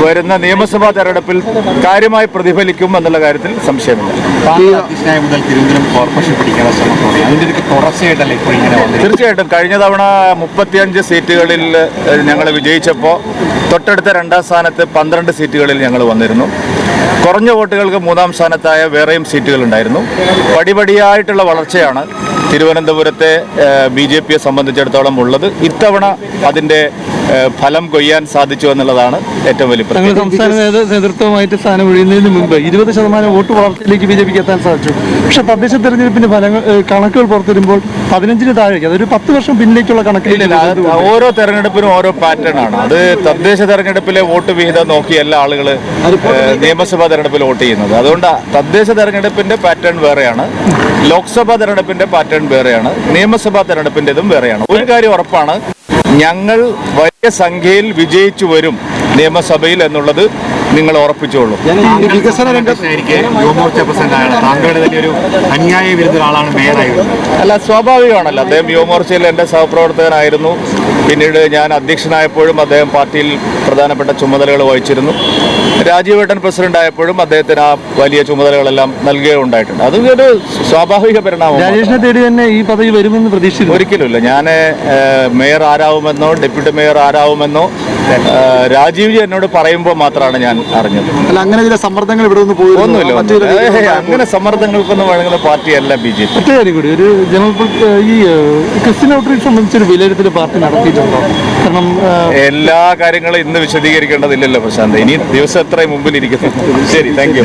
വരുന്ന നിയമസഭാ തെരഞ്ഞെടുപ്പിൽ കാര്യമായി പ്രതിഫലിക്കും എന്നുള്ള കാര്യത്തിൽ സംശയമില്ല. മുതൽ തിരുവനന്തപുരം കോർപ്പറേഷൻ പിടിക്കാനുള്ള ശ്രമത്തോടെ അതിൻ്റെ ഒരു തുടർച്ചയായിട്ടല്ലേ ഇപ്പോൾ ഇങ്ങനെ വന്നത്? തീർച്ചയായിട്ടും കഴിഞ്ഞ തവണ 35 സീറ്റുകളിൽ ഞങ്ങൾ വിജയിച്ചപ്പോൾ തൊട്ടടുത്ത 2ാം സ്ഥാനത്ത് 12 സീറ്റുകളിൽ ഞങ്ങൾ വന്നിരുന്നു. കുറഞ്ഞ വോട്ടുകൾക്ക് 3ാം സ്ഥാനത്തായ വേറെയും സീറ്റുകൾ ഉണ്ടായിരുന്നു. പടിപടിയായിട്ടുള്ള വളർച്ചയാണ് തിരുവനന്തപുരത്തെ BJPയെ സംബന്ധിച്ചിടത്തോളം ഉള്ളത്. ഇത്തവണ അതിൻ്റെ ഫലം കൊയ്യാൻ സാധിച്ചു എന്നുള്ളതാണ് ഏറ്റവും വലിയ പ്രശ്നം. സംസ്ഥാന നേതൃത്വമായിട്ട് സ്ഥാനം ഒഴിയുന്നതിന് മുമ്പ് 20% വോട്ട് വളർച്ചയിലേക്ക് BJPക്ക് എത്താൻ സാധിച്ചു. പക്ഷേ തദ്ദേശ തെരഞ്ഞെടുപ്പിന്റെ കണക്കുകൾ പുറത്തുവരുമ്പോൾ 15-ന് താഴേക്ക്, അതൊരു 10 വർഷം പിന്നിലേക്കുള്ള കണക്കില്ല. ഓരോ തെരഞ്ഞെടുപ്പിനും ഓരോ പാറ്റേൺ ആണ്. അത് തദ്ദേശ തെരഞ്ഞെടുപ്പിലെ വോട്ട് വിഹിതം നോക്കിയല്ല ആളുകൾ നിയമസഭാ തെരഞ്ഞെടുപ്പിൽ വോട്ട് ചെയ്യുന്നത്. അതുകൊണ്ട് തദ്ദേശ തെരഞ്ഞെടുപ്പിന്റെ പാറ്റേൺ വേറെയാണ്, ലോക്സഭാ തെരഞ്ഞെടുപ്പിന്റെ പാറ്റേൺ വേറെയാണ്, നിയമസഭാ തെരഞ്ഞെടുപ്പിന്റേതും വേറെയാണ്. ഒരു കാര്യം ഉറപ്പാണ്, ഞങ്ങൾ വലിയ സംഖ്യയിൽ വിജയിച്ചു വരും നിയമസഭയിൽ എന്നുള്ളത് നിങ്ങൾ ഉറപ്പിച്ചോളൂ. വികസന രംഗത്തായിരിക്കെ യുവമോർച്ച പ്രസിഡന്റാണ്, താങ്കളുടെ തന്നെ ഒരു അന്യായ വിരുദ്ധ ആളാണ് മേയറായി വരുന്നത്. അല്ല, സ്വാഭാവികമാണല്ലോ. അദ്ദേഹം യുവമോർച്ചയിൽ എൻ്റെ സഹപ്രവർത്തകനായിരുന്നു. പിന്നീട് ഞാൻ അധ്യക്ഷനായപ്പോഴും അദ്ദേഹം പാർട്ടിയിൽ പ്രധാനപ്പെട്ട ചുമതലകൾ വഹിച്ചിരുന്നു. രാജീവേട്ടൻ പ്രസിഡന്റ് ആയപ്പോഴും അദ്ദേഹത്തിന് ആ വലിയ ചുമതലകളെല്ലാം നൽകുകയുണ്ടായിട്ടുണ്ട്. അതൊരു സ്വാഭാവിക പരിണാമം. രാജേഷിനെ തേടി തന്നെ ഈ പദവി വരുമെന്ന് പ്രതീക്ഷിച്ചു? ഒരിക്കലുമില്ല. ഞാൻ മേയർ ആരാവുമെന്നോ ഡെപ്യൂട്ടി മേയർ ആരാവുമെന്നോ രാജീവ് ജി എന്നോട് പറയുമ്പോൾ മാത്രമാണ് ഞാൻ അറിഞ്ഞത്. അല്ല, അങ്ങനെ ചില സമ്മർദ്ദങ്ങൾ ഇവിടെ ഒന്നുമില്ല. അങ്ങനെ സമ്മർദ്ദങ്ങൾക്കൊന്നും വഴങ്ങുന്ന പാർട്ടിയല്ല BJP. ഒറ്റ കാര്യം കൂടി, ഒരു ഈ ക്രിസ്ത്യൻ ഔട്ട്റീച്ച് സംബന്ധിച്ചൊരു വിലയിരുത്തൽ പാർട്ടി നടത്തിയിട്ടുണ്ടോ? കാരണം എല്ലാ കാര്യങ്ങളും ഇന്ന് വിശദീകരിക്കേണ്ടതില്ലല്ലോ പ്രശാന്ത്. ഇനി ദിവസം എത്ര മുമ്പിൽ ഇരിക്കുന്നു. ശരി, താങ്ക് യു.